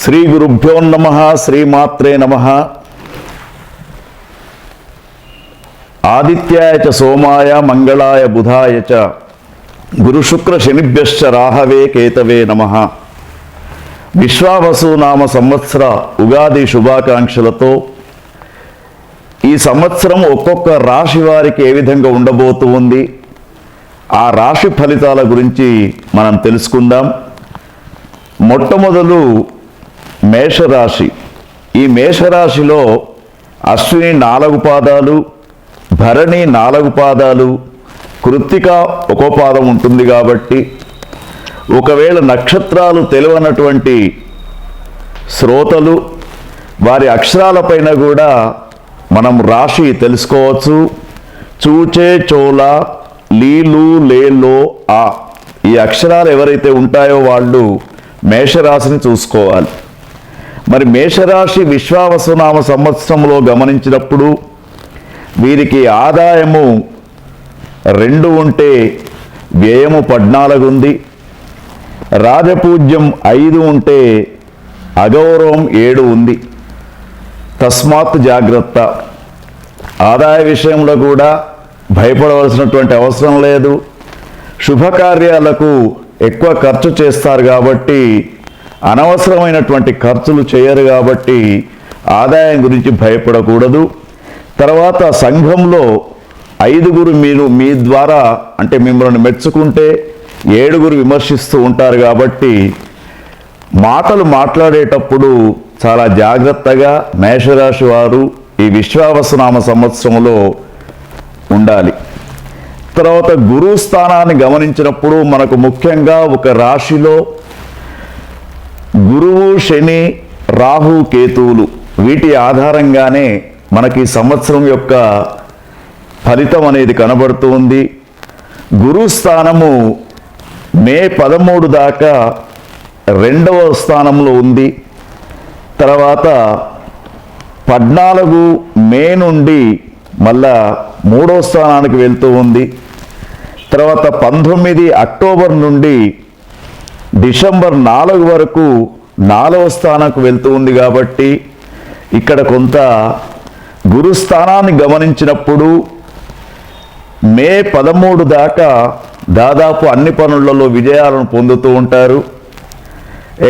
శ్రీ గురుభ్యో నమః. శ్రీమాత్రే నమః. ఆదిత్యాయ చ సోమాయ మంగళాయ బుధాయ చ గురుశుక్ర శనిభ్యశ్చ రాహవే కేతవే నమః. విశ్వావసు నామ సంవత్సర ఉగాది శుభాకాంక్షలతో ఈ సంవత్సరం ఒక్కొక్క రాశి వారికి ఏ విధంగా ఉండబోతూ ఉంది, ఆ రాశి ఫలితాల గురించి మనం తెలుసుకుందాం. మొట్టమొదలు మేషరాశి. ఈ మేషరాశిలో అశ్విని 4 పాదాలు, భరణి 4 పాదాలు, కృత్తిక 1 పాదం ఉంటుంది. కాబట్టి ఒకవేళ నక్షత్రాలు తెలియనటువంటి శ్రోతలు వారి అక్షరాలపైన కూడా మనం రాశి తెలుసుకోవచ్చు. చూచే, చోళ, లీలు, లేలో, ఆ ఈ అక్షరాలు ఎవరైతే ఉంటాయో వాళ్ళు మేషరాశిని చూసుకోవాలి. మరి మేషరాశి విశ్వావసునామ సంవత్సరంలో గమనించినప్పుడు వీరికి ఆదాయము 2 ఉంటే వ్యయము 14 ఉంది. రాజపూజ్యం 5 ఉంటే అగౌరవం 7 ఉంది. తస్మాత్ జాగ్రత్త. ఆదాయ విషయంలో కూడా భయపడవలసినటువంటి అవసరం లేదు. శుభకార్యాలకు ఎక్కువ ఖర్చు చేస్తారు కాబట్టి అనవసరమైనటువంటి ఖర్చులు చేయరు కాబట్టి ఆదాయం గురించి భయపడకూడదు. తర్వాత సంఘంలో 5 మీరు మీ ద్వారా అంటే మిమ్మల్ని మెచ్చుకుంటే 7 విమర్శిస్తూ ఉంటారు. కాబట్టి మాటలు మాట్లాడేటప్పుడు చాలా జాగ్రత్తగా మేషరాశి వారు ఈ విశ్వావసునామ సంవత్సరంలో ఉండాలి. తర్వాత గురువు స్థానాన్ని గమనించినప్పుడు మనకు ముఖ్యంగా ఒక రాశిలో గురువు, శని, రాహు, కేతువులు వీటి ఆధారంగానే మనకి సంవత్సరం యొక్క ఫలితం అనేది కనబడుతూ ఉంది. గురు స్థానము మే 13 దాకా 2వ స్థానంలో ఉంది. తర్వాత 14 మే నుండి మళ్ళా 3వ స్థానానికి వెళ్తూ ఉంది. తర్వాత 19 అక్టోబర్ నుండి డిసెంబర్ 4 వరకు 4వ స్థానానికి వెళ్తూ ఉంది. కాబట్టి ఇక్కడ కొంత గురుస్థానాన్ని గమనించినప్పుడు మే 13 దాకా దాదాపు అన్ని పనులలో విజయాలను పొందుతూ ఉంటారు.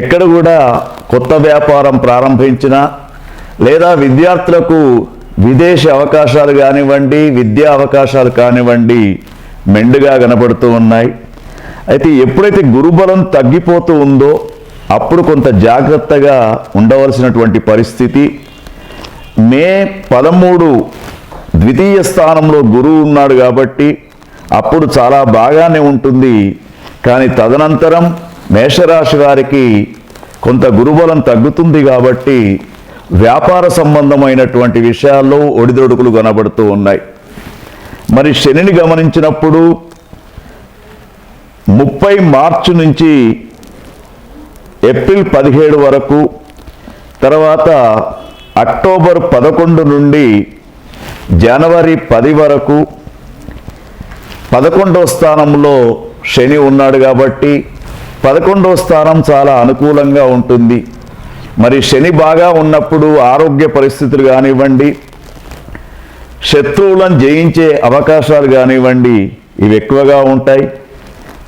ఎక్కడ కూడా కొత్త వ్యాపారం ప్రారంభించినా లేదా విద్యార్థులకు విదేశీ అవకాశాలు కానివ్వండి, విద్యా అవకాశాలు కానివ్వండి మెండుగా కనబడుతూ ఉన్నాయి. అయితే ఎప్పుడైతే గురుబలం తగ్గిపోతూ ఉందో అప్పుడు కొంత జాగ్రత్తగా ఉండవలసినటువంటి పరిస్థితి. మే 13 ద్వితీయ స్థానంలో గురువు ఉన్నాడు కాబట్టి అప్పుడు చాలా బాగానే ఉంటుంది. కానీ తదనంతరం మేషరాశి వారికి కొంత గురుబలం తగ్గుతుంది. కాబట్టి వ్యాపార సంబంధమైనటువంటి విషయాల్లో ఒడిదొడుకులు కనబడుతూ ఉన్నాయి. మరి శనిని గమనించినప్పుడు 30 మార్చి నుంచి ఏప్రిల్ 17 వరకు, తర్వాత అక్టోబర్ 11 నుండి జనవరి 10 వరకు 11వ స్థానంలో శని ఉన్నాడు. కాబట్టి 11వ స్థానం చాలా అనుకూలంగా ఉంటుంది. మరి శని బాగా ఉన్నప్పుడు ఆరోగ్య పరిస్థితులు కానివ్వండి, శత్రువులను జయించే అవకాశాలు కానివ్వండి ఇవి ఎక్కువగా ఉంటాయి.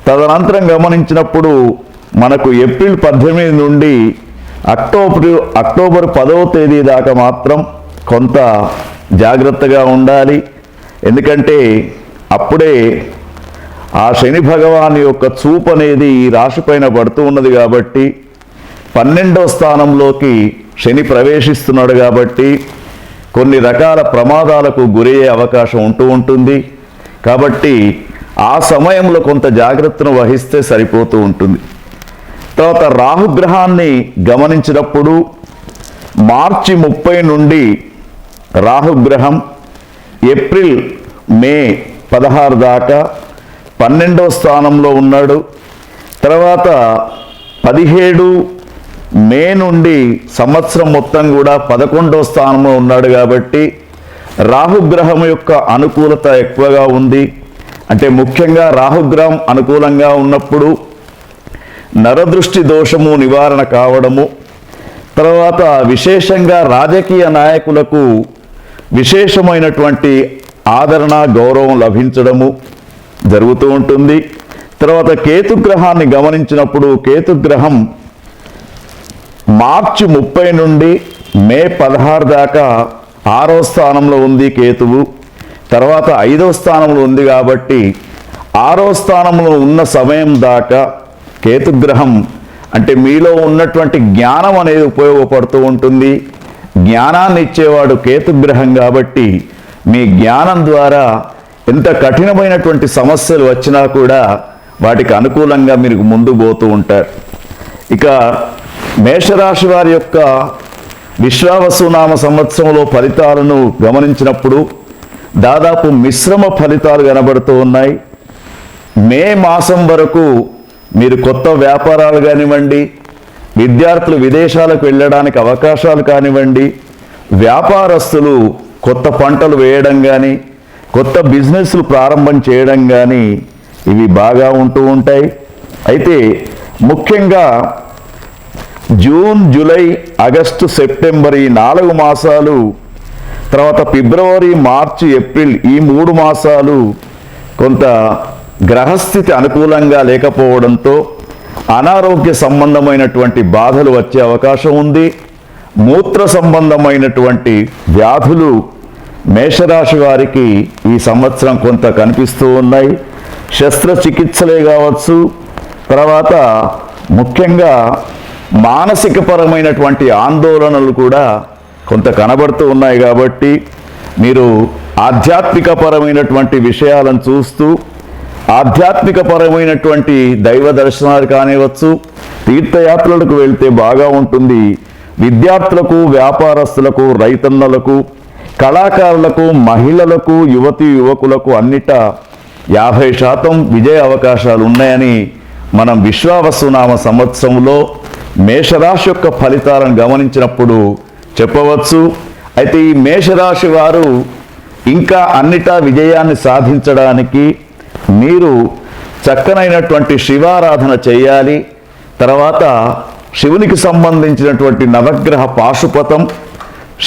తదనంతరం గమనించినప్పుడు మనకు ఏప్రిల్ 18 నుండి అక్టోబర్ 10వ తేదీ దాకా మాత్రం కొంత జాగ్రత్తగా ఉండాలి. ఎందుకంటే అప్పుడే ఆ శని భగవాన్ యొక్క చూపు అనేది ఈ రాశిపైన పడుతూ ఉన్నది. కాబట్టి 12వ స్థానంలోకి శని ప్రవేశిస్తున్నాడు. కాబట్టి కొన్ని రకాల ప్రమాదాలకు గురయ్యే అవకాశం ఉంటూ ఉంటుంది. కాబట్టి ఆ సమయంలో కొంత జాగ్రత్తను వహిస్తే సరిపోతూ ఉంటుంది. తర్వాత రాహుగ్రహాన్ని గమనించినప్పుడు మార్చి 30 నుండి రాహుగ్రహం ఏప్రిల్ మే 16 దాకా 12వ స్థానంలో ఉన్నాడు. తర్వాత 17 మే నుండి సంవత్సరం మొత్తం కూడా 11వ స్థానంలో ఉన్నాడు. కాబట్టి రాహుగ్రహం యొక్క అనుకూలత ఎక్కువగా ఉంది. అంటే ముఖ్యంగా రాహుగ్రహం అనుకూలంగా ఉన్నప్పుడు నరదృష్టి దోషము నివారణ కావడము, తర్వాత విశేషంగా రాజకీయ నాయకులకు విశేషమైనటువంటి ఆదరణ గౌరవం లభించడము జరుగుతూ ఉంటుంది. తర్వాత కేతుగ్రహాన్ని గమనించినప్పుడు కేతుగ్రహం మార్చి 30 నుండి మే 16 దాకా 6వ స్థానంలో ఉంది కేతువు. తర్వాత 5వ స్థానంలో ఉంది కాబట్టి 6వ స్థానంలో ఉన్న సమయం దాకా కేతుగ్రహం అంటే మీలో ఉన్నటువంటి జ్ఞానం అనేది ఉపయోగపడుతూ ఉంటుంది. జ్ఞానాన్ని ఇచ్చేవాడు కేతుగ్రహం కాబట్టి మీ జ్ఞానం ద్వారా ఎంత కఠినమైనటువంటి సమస్యలు వచ్చినా కూడా వాటికి అనుకూలంగా మీరు ముందు పోతూ ఉంటారు. ఇక మేషరాశి వారి యొక్క విశ్వావసునామ సంవత్సరంలో ఫలితాలను గమనించినప్పుడు దాదాపు మిశ్రమ ఫలితాలు కనబడుతూ ఉన్నాయి. మే మాసం వరకు మీరు కొత్త వ్యాపారాలు కానివ్వండి, విద్యార్థులు విదేశాలకు వెళ్ళడానికి అవకాశాలు కానివ్వండి, వ్యాపారస్తులు కొత్త పంటలు వేయడం కానీ, కొత్త బిజినెస్లు ప్రారంభం చేయడం కానీ ఇవి బాగా ఉంటూ ఉంటాయి. అయితే ముఖ్యంగా జూన్, జూలై, ఆగస్టు, సెప్టెంబర్ ఈ 4 మాసాలు, తర్వాత ఫిబ్రవరి, మార్చి, ఏప్రిల్ ఈ 3 మాసాలు కొంత గ్రహస్థితి అనుకూలంగా లేకపోవడంతో అనారోగ్య సంబంధమైనటువంటి బాధలు వచ్చే అవకాశం ఉంది. మూత్ర సంబంధమైనటువంటి వ్యాధులు మేషరాశి వారికి ఈ సంవత్సరం కొంత కనిపిస్తూ ఉన్నాయి. శస్త్రచికిత్సలే కావచ్చు, తర్వాత ముఖ్యంగా మానసికపరమైనటువంటి ఆందోళనలు కూడా కొంత కనబడుతూ ఉన్నాయి. కాబట్టి మీరు ఆధ్యాత్మికపరమైనటువంటి విషయాలను చూస్తూ ఆధ్యాత్మికపరమైనటువంటి దైవ దర్శనాలు కానివచ్చు, తీర్థయాత్రలకు వెళ్తే బాగా ఉంటుంది. విద్యార్థులకు, వ్యాపారస్తులకు, రైతన్నలకు, కళాకారులకు, మహిళలకు, యువతీ యువకులకు అన్నిటా 50% విజయ అవకాశాలు ఉన్నాయని మనం విశ్వావసునామ సంవత్సరంలో మేషరాశి యొక్క ఫలితాలను గమనించినప్పుడు చెప్పవచ్చు. అయితే ఈ మేషరాశి వారు ఇంకా అన్నిటా విజయాన్ని సాధించడానికి మీరు చక్కనైనటువంటి శివారాధన చేయాలి. తర్వాత శివునికి సంబంధించినటువంటి నవగ్రహ పాశుపతం,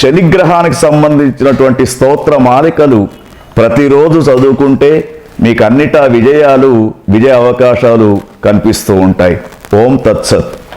శనిగ్రహానికి సంబంధించినటువంటి స్తోత్ర మాలికలు ప్రతిరోజు చదువుకుంటే మీకు అన్నిటా విజయ అవకాశాలు కనిపిస్తూ ఉంటాయి. ఓం తత్సత్.